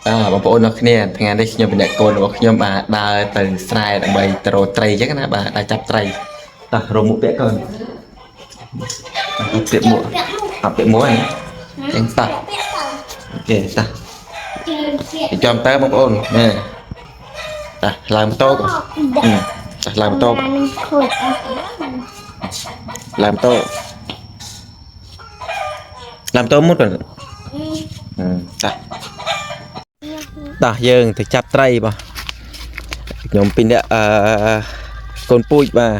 បងប្អូននៅគ្នាថ្ងៃនេះខ្ញុំเป็นអ្នកកូនរបស់ខ្ញុំបាទដើរទៅស្រែដើម្បីទៅរកត្រីអញ្ចឹងណាបាទដើរចាប់ត្រីតោះរមុខពាក់កូនពាក់មួកអត់ពាក់មួកហ្នឹងអញ្ចឹងតោះអូខេតោះចាំតើបងប្អូននេះតោះឡើងម៉ូតូតោះឡើងម៉ូតូឡើងម៉ូតូឡើងម៉ូតូមុតបាទតោះតោះយើងទៅចាប់ត្រីបាទខ្ញុំពីអ្នកកូនពូជបាទ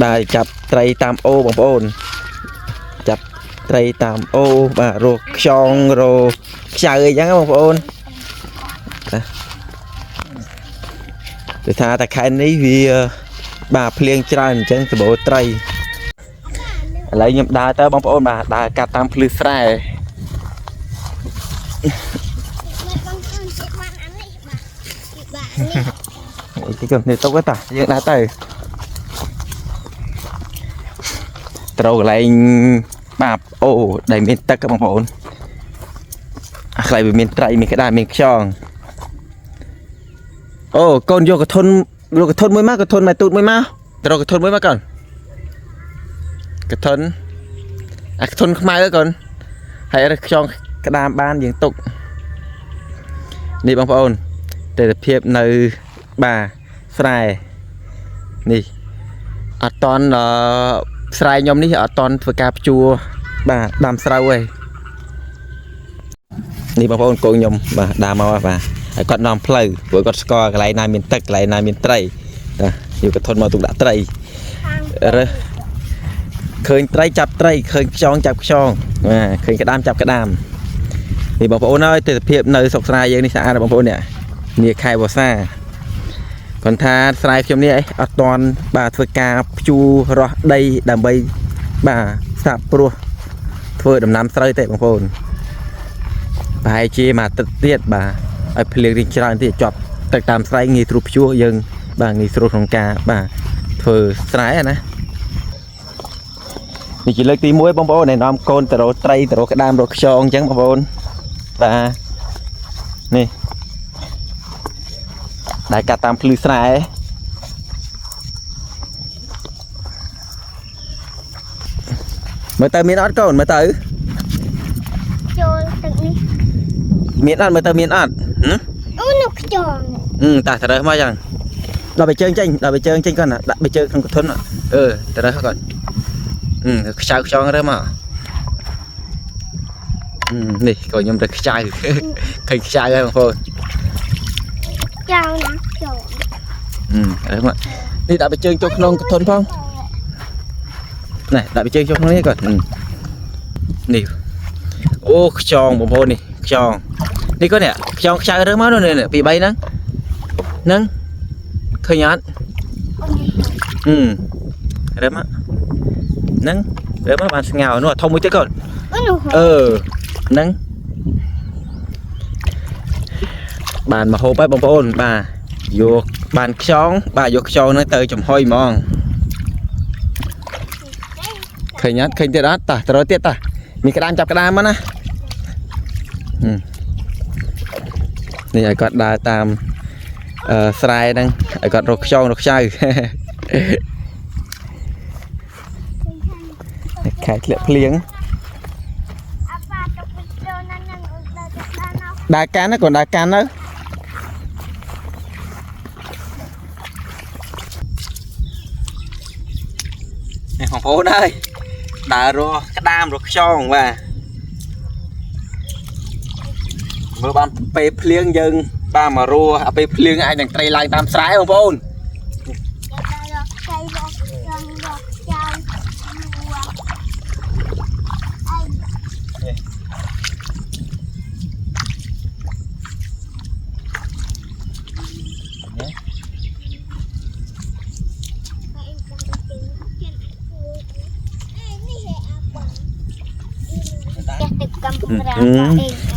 ដើរចាប់ត្រីតាមអូបងប្អូនចាប់ត្រីតាមអូបាទរកខ្យងរកខ្ចៅអីចឹងបងប្អូនទៅថាតែខែនេះវាបាទភ្លៀងច្រើនអញ្ចឹងសម្បូរត្រីឥឡូវខ្ញុំដើរទៅបងប្អូនបាទដើរកាត់តាមភ្លឺស្រែទីកនេះទុកទៅយើងដើរទៅត្រូវកន្លែងបាបអូដែលមានទឹកបងប្អូនអាខ្លៃវាមានត្រីមានក្តារមានខ្យងអូកូនយកកធុនមួយមកកធុនមកទូតមួយមកត្រូវកធុនមួយមកកូនកធុនអាកធុនខ្មៅកូនហើយរកខ្យងក្តារបានយើងទុកនេះបងប្អូនទិដ្ឋភាពនៅបាទស្រែនេះអត់តន់ស្រែខ្ញុំនេះអត់តន់ធ្វើការភ្ជួរបាទដាំស្រូវឯងនេះបងប្អូនកូនខ្ញុំបាទដើរមកបាទហើយគាត់នាំផ្លូវព្រោះគាត់ស្គាល់កន្លែងណាមានទឹកកន្លែងណាមានត្រីណាយកកធុនមកទុកដាក់ត្រីរើសឃើញត្រីចាប់ត្រីឃើញខ្យងចាប់ខ្យងបាទឃើញក្តាមចាប់ក្តាមនេះបងប្អូនអើយទិដ្ឋភាពនៅស្រុកស្រែយើងនេះស្អាតបងប្អូននេះខែវស្សាគាត់ថាស្រែខ្ញុំនេះអត់តន់បាទធ្វើការភ្ជួររោះដីដើម្បីបាទសាប់ព្រោះធ្វើដំណាំស្រូវទេបងប្អូនប្រហែលជាមួយទឹកទៀតបាទឲ្យភ្លៀងរីកច្រើនទៀតជាប់ទឹកតាមស្រែងាយស្រួលភ្ជួរយើងបាទងាយស្រួលក្នុងការបាទធ្វើស្រែណានេះជាលើកទី1បងប្អូនណែនាំកូនទៅរកត្រីទៅរកក្តាមរកខ្យងអញ្ចឹងបងប្អូនបាទនេះដែលកាត់តាមភ្លឺស្រែមើលទៅមានអត់កូនមើលទៅចូលទឹកនេះមានអត់មើលទៅមានអត់អូនោះខ្យងតាទៅរើសមកចឹងដល់បិជើងចេញដល់បិជើងចេញគាត់ណាដាក់បិជើងក្នុងកធុនទៅរើសគាត់ខ្ចៅខ្យងរើសមកនេះកូនខ្ញុំរើសខ្ចៅឃើញខ្ចៅហើយបងប្អូនចៅណាខ្យងរើសមកនេះដាក់បិជើងចូលក្នុងកធុនផងនេះដាក់បិជើងចូលក្នុងនេះគាត់នេះអូខ្យងបងប្អូននេះខ្យងនេះគាត់នេះខ្យងខ្ចៅរើសមកនេះពី3ហ្នឹងឃើញអត់រើសមកហ្នឹងរើសមកបានស្ងោនោះធំមួយទៀតគាត់ហ្នឹងបានមកហូបហើយបងប្អូនបាទយកបានខ្យងបាទយកខ្យងហ្នឹងទៅចំហុយហ្មងឃើញអត់ឃើញទៀតអត់តោះទៅទៀតតោះមានក្តាមចាប់ក្តាមមកណានេះឲ្យគាត់ដើរតាមស្រែហ្នឹងឲ្យគាត់រកខ្យងរកខ្ចៅខែធ្លាក់ភ្លៀងដើរកាន់ណាគាត់ដើរកាន់ទៅនេះបងប្អូនអើយដើររកក្តាមរកខ្យងបាទមើលបានពេលភ្លៀងយើងបាទមករੂអាពេលភ្លៀងអាចនឹងត្រីឡើងតាមស្រែបងប្អូន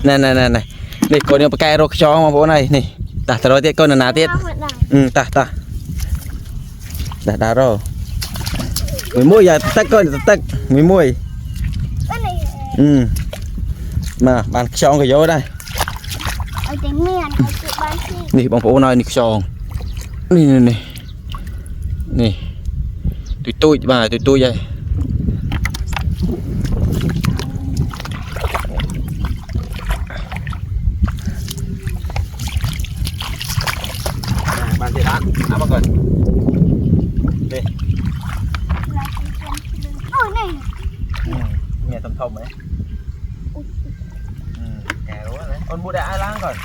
ណែនេះកូនយើងប្រកែរកខ្យងបងប្អូនហើយនេះតាទៅរកទៀតកូនណាទៀតតាដើររកមួយយ៉ាទឹកកូនទឹកមួយមកបានខ្យងក៏យកដែរ ở trên miền ở chỗ bán gì នេះបងប្អូនហើយនេះខ្យងនេះនេះទូចបាទទូចហើយបានទេដាក់មកก่อนនេះ là trên ôi này មានធំហ៎កែរួណាអូនមួយដាក់ឲ្យឡើងก่อน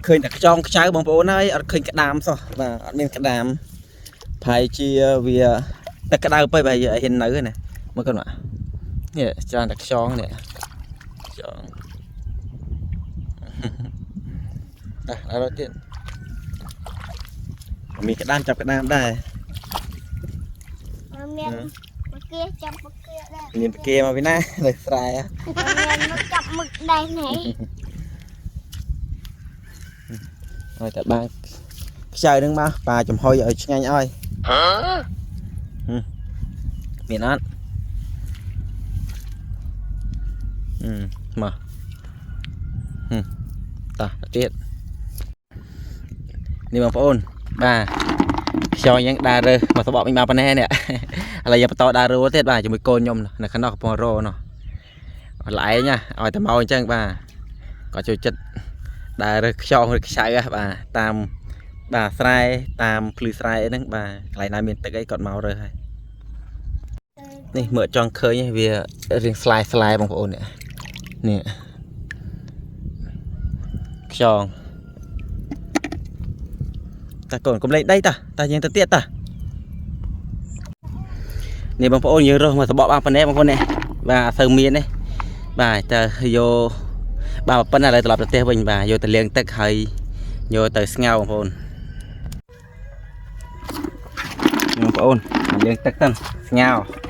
ឃើញតែខ្យងខ្ចៅបងប្អូនហើយអត់ឃើញក្តាមសោះបាទអត់មានក្តាមប្រហែលជាវាតែក្តៅពេកបែរហ៊ាននៅណាមើលគាត់មកនេះច្រើនតែខ្យងនេះខ្យងដល់រត់ទៀតមានក្តាមចាប់ក្តាមដែរ miền một kia chậm một kia đây មានប្រគេមកពីណានៅស្រែ miền nó chậm mực đây này ហើយតែបាខ្ចៅនឹងមកប៉ាចំហុយឲ្យឆ្ងាញ់ឲ្យមានអត់មកតោះទៀតនេះបងប្អូនបាទខ្យងយ៉ាងដើររើមកសបកវិញមកប៉ុណ្ណេះនេះឥឡូវយកបន្តដើររើទៀតបាទជាមួយកូនខ្ញុំនៅខាងនោះកំពុងរោនោះឡែងណាឲ្យតែមកអញ្ចឹងបាទគាត់ចូលចិត្តដើររើខ្យងឬខ្ចៅបាទតាមបាទស្រែតាមភ្លឺស្រែអីហ្នឹងបាទកន្លែងណាមានទឹកអីគាត់មករើហើយនេះមើលចង់ឃើញវារៀងស្លាយបងប្អូននេះខ្យងតាកូនកុំលេងដីតាយើងទៅទៀតតានេះបងប្អូនយើងរស់មកសបកបានប៉ុណ្ណេះបងប្អូននេះបាទអត់សូវមានទេបាទតើយកបាទប៉ុណ្ណាឥឡូវត្រឡប់ទៅផ្ទះវិញបាទយកទៅលាងទឹកហើយយកទៅស្ងោរបងប្អូនលាងទឹកទៅស្ងោរ